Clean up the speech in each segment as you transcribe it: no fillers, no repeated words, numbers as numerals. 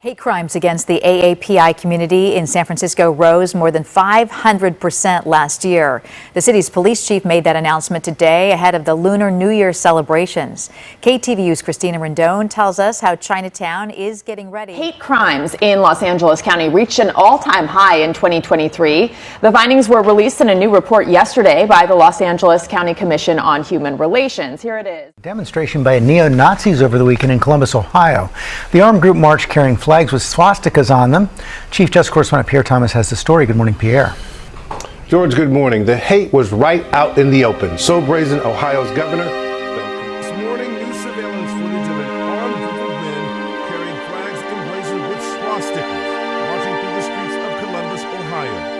Hate crimes against the AAPI community in San Francisco rose more than 500% last year. The city's police chief made that announcement today ahead of the Lunar New Year celebrations. KTVU's Christina Rendon tells us how Chinatown is getting ready. Hate crimes in Los Angeles County reached an all-time high in 2023. The findings were released in a new report yesterday by the Los Angeles County Commission on Human Relations. Here it is. Demonstration by neo-Nazis over the weekend in Columbus, Ohio. The armed group marched carrying flags with swastikas on them. Chief Justice Correspondent Pierre Thomas has the story. Good morning, Pierre. George, good morning. The hate was right out in the open. So brazen, Ohio's governor. This morning, new surveillance footage of an armed group of men carrying flags emblazoned with swastikas marching through the streets of Columbus, Ohio.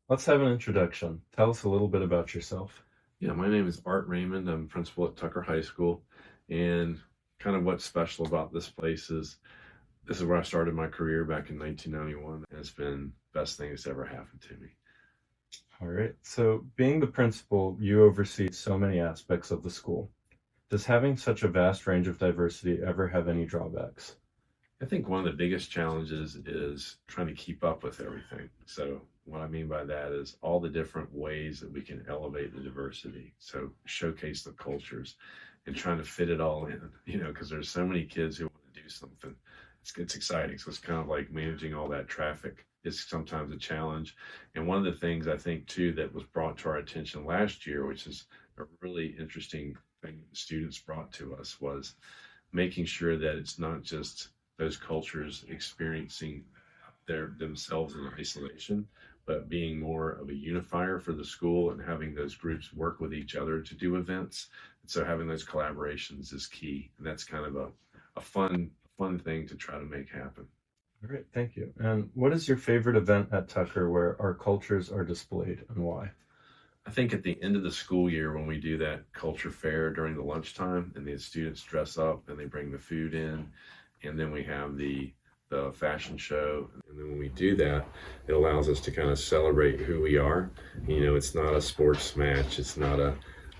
Let's have an introduction. Tell us a little bit about yourself. Yeah, my name is Art Raymond. I'm principal at Tucker High School. And kind of what's special about this place is this is where I started my career back in 1991. And it's been the best thing that's ever happened to me. All right. So being the principal, you oversee so many aspects of the school. Does having such a vast range of diversity ever have any drawbacks? I think one of the biggest challenges is trying to keep up with everything. So what I mean by that is all the different ways that we can elevate the diversity. So showcase the cultures and trying to fit it all in, because there's so many kids who want to do something. It's exciting. So it's kind of like managing all that traffic is sometimes a challenge. And one of the things I think too that was brought to our attention last year, which is a really interesting thing the students brought to us, was making sure that it's not just those cultures experiencing themselves in isolation, but being more of a unifier for the school and having those groups work with each other to do events. And so having those collaborations is key. And that's kind of a fun thing to try to make happen. All right, thank you. And what is your favorite event at Tucker where our cultures are displayed and why? I think at the end of the school year when we do that culture fair during the lunchtime and the students dress up and they bring the food in, and then we have the fashion show. And then when we do that, it allows us to kind of celebrate who we are. It's not a sports match. It's not a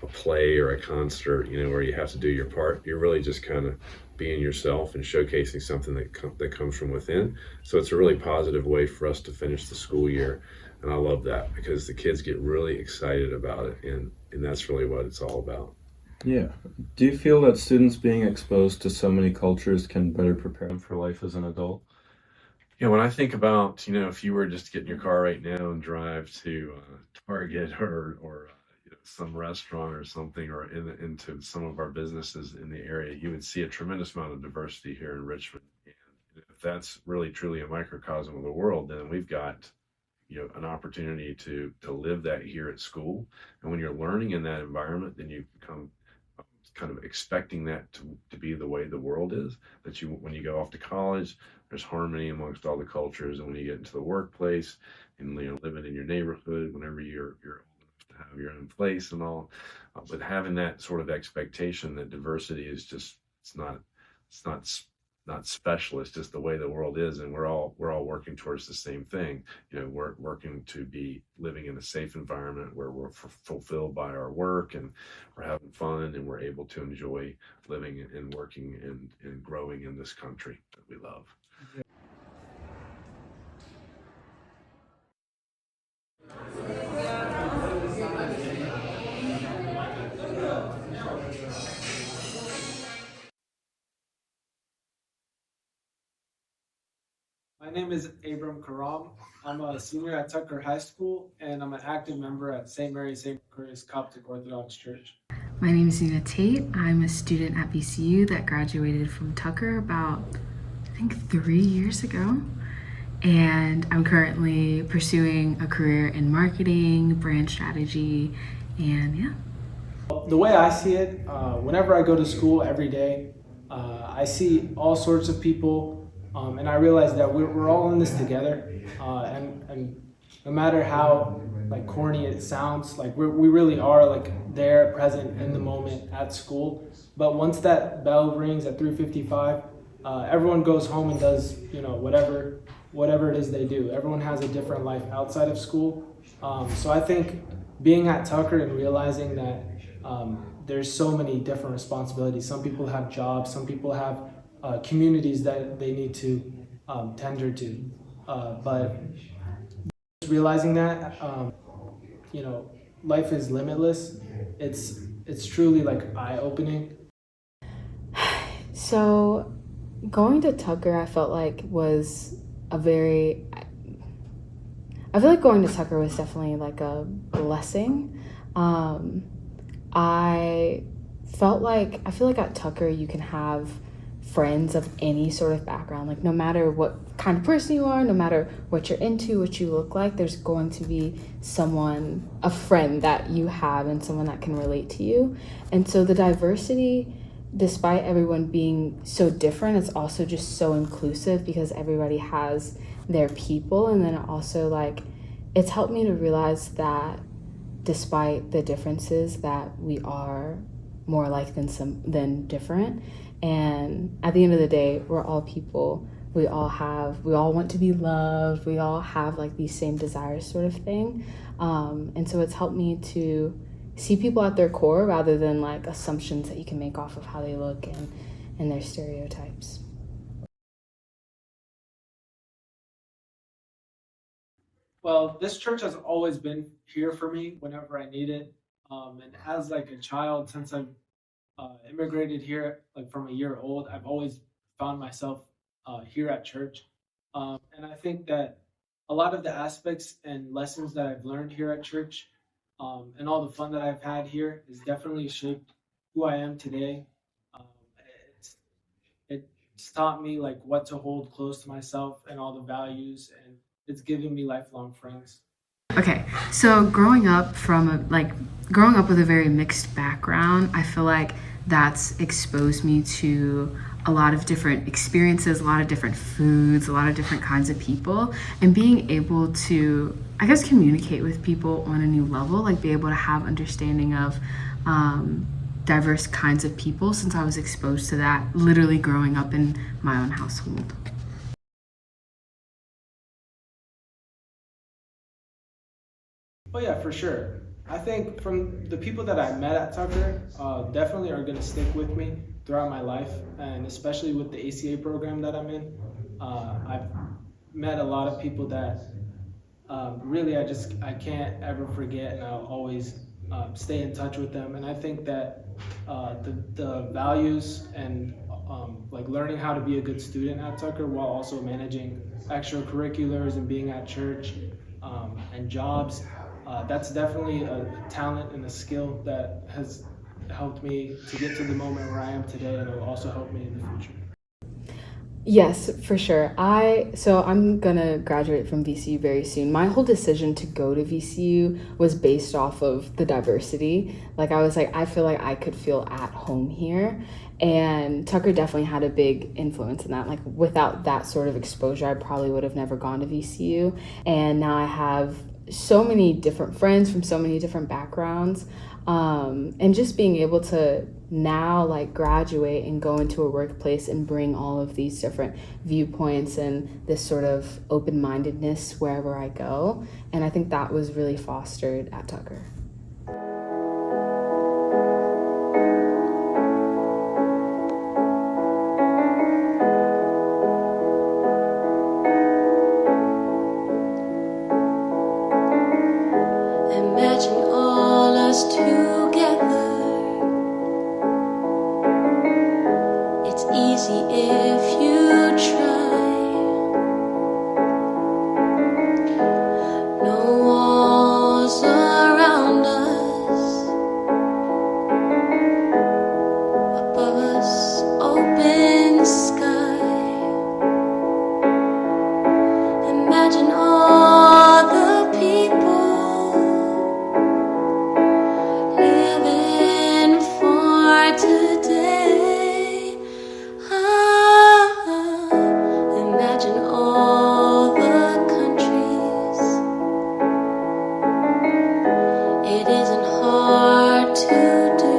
play or a concert, where you have to do your part. You're really just kind of being yourself and showcasing something that comes from within. So it's a really positive way for us to finish the school year. And I love that because the kids get really excited about it. And that's really what it's all about. Yeah. Do you feel that students being exposed to so many cultures can better prepare them for life as an adult? Yeah, when I think about, if you were just to get in your car right now and drive to Target or some restaurant or something, or into some of our businesses in the area, you would see a tremendous amount of diversity here in Richmond. And if that's really truly a microcosm of the world, then we've got an opportunity to live that here at school. And when you're learning in that environment, then you become kind of expecting that to be the way the world is, that when you go off to college, there's harmony amongst all the cultures, and when you get into the workplace and living in your neighborhood, whenever you're old enough to have your own place and all, but having that sort of expectation that diversity is just it's not special. It's just the way the world is, and we're all working towards the same thing. We're working to be living in a safe environment where we're fulfilled by our work, and we're having fun, and we're able to enjoy living and working and growing in this country that we love. My name is Abram Karam. I'm a senior at Tucker High School, and I'm an active member at St. Mary St. Mary's Coptic Orthodox Church. My name is Nina Tate. I'm a student at BCU that graduated from Tucker about, I think, 3 years ago. And I'm currently pursuing a career in marketing, brand strategy, and yeah. The way I see it, whenever I go to school every day, I see all sorts of people. And I realize that we're all in this together, and no matter how corny it sounds, we really are there, present in the moment at school. But once that bell rings at 3:55, everyone goes home and does whatever it is they do. Everyone has a different life outside of school. So I think being at Tucker and realizing that there's so many different responsibilities. Some people have jobs. Some people have communities that they need to tender to, but realizing that life is limitless. It's truly eye-opening. So going to Tucker, I felt like was I feel like going to Tucker was definitely a blessing. I feel like at Tucker you can have friends of any sort of background, no matter what kind of person you are, no matter what you're into, what you look like, there's going to be a friend that you have and someone that can relate to you. And so the diversity, despite everyone being so different, it's also just so inclusive because everybody has their people. And then also it's helped me to realize that despite the differences that we are more alike than different. And at the end of the day, we're all people. We all want to be loved. We all have these same desires sort of thing. And so it's helped me to see people at their core rather than assumptions that you can make off of how they look and their stereotypes. Well, this church has always been here for me whenever I need it. And as a child, since I've immigrated here from a year old, I've always found myself here at church. And I think that a lot of the aspects and lessons that I've learned here at church and all the fun that I've had here has definitely shaped who I am today. It's taught me what to hold close to myself and all the values, and it's given me lifelong friends. Okay, so growing up with a very mixed background, I feel like that's exposed me to a lot of different experiences, a lot of different foods, a lot of different kinds of people, and being able to, communicate with people on a new level, be able to have understanding of diverse kinds of people, since I was exposed to that literally growing up in my own household. Oh yeah, for sure. I think from the people that I met at Tucker, definitely are going to stick with me throughout my life, and especially with the ACA program that I'm in. I've met a lot of people that really I can't ever forget, and I'll always stay in touch with them. And I think that the values and learning how to be a good student at Tucker while also managing extracurriculars and being at church and jobs, that's definitely a talent and a skill that has helped me to get to the moment where I am today, and it will also help me in the future. Yes, for sure. I'm gonna graduate from VCU very soon. My whole decision to go to VCU was based off of the diversity. Like I was like, I feel like I could feel at home here. And Tucker definitely had a big influence in that. Like without that sort of exposure, I probably would have never gone to VCU. And now I have so many different friends from so many different backgrounds. And just being able to now like graduate and go into a workplace and bring all of these different viewpoints and this sort of open-mindedness wherever I go. And I think that was really fostered at Tucker. Imagine all us together. It's easy if you try. No walls around us. Above us, open sky. Imagine all the people living for today. Imagine all the countries. It isn't hard to do.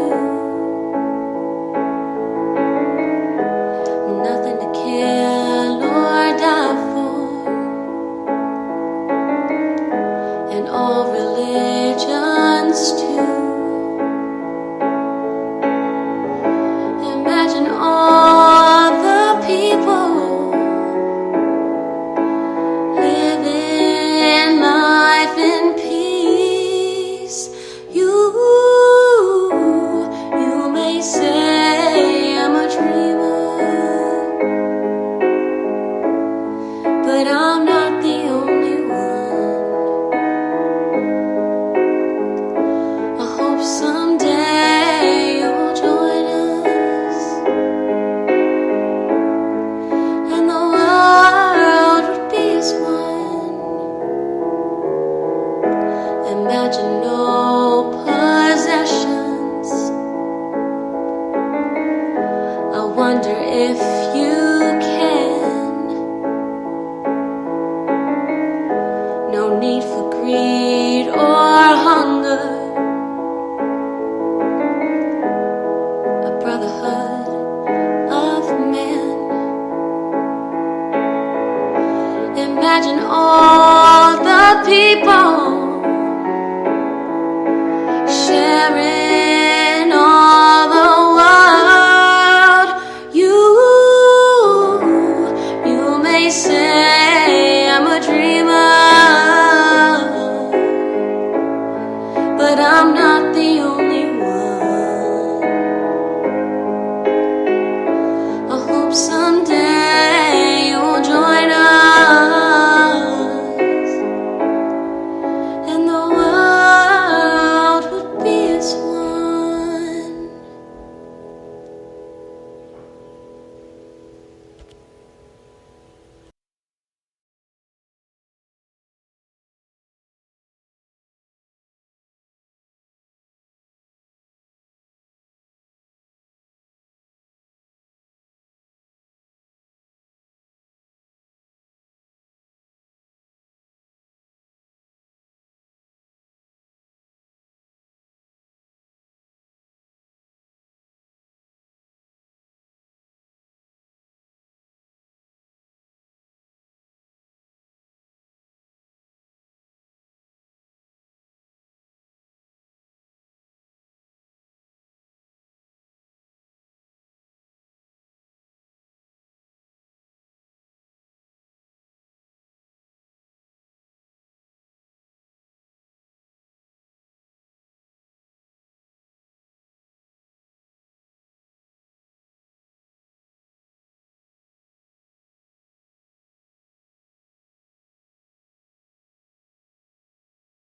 Nothing to kill or die for. And all religions too. Imagine all the people living life in peace. You may say I'm a dreamer, but I'm not the only one. I hope someday you'll join us, and the world would be as one. Imagine no possessions. I wonder if you can. No need for greed or hunger. A brotherhood of men. Imagine all the people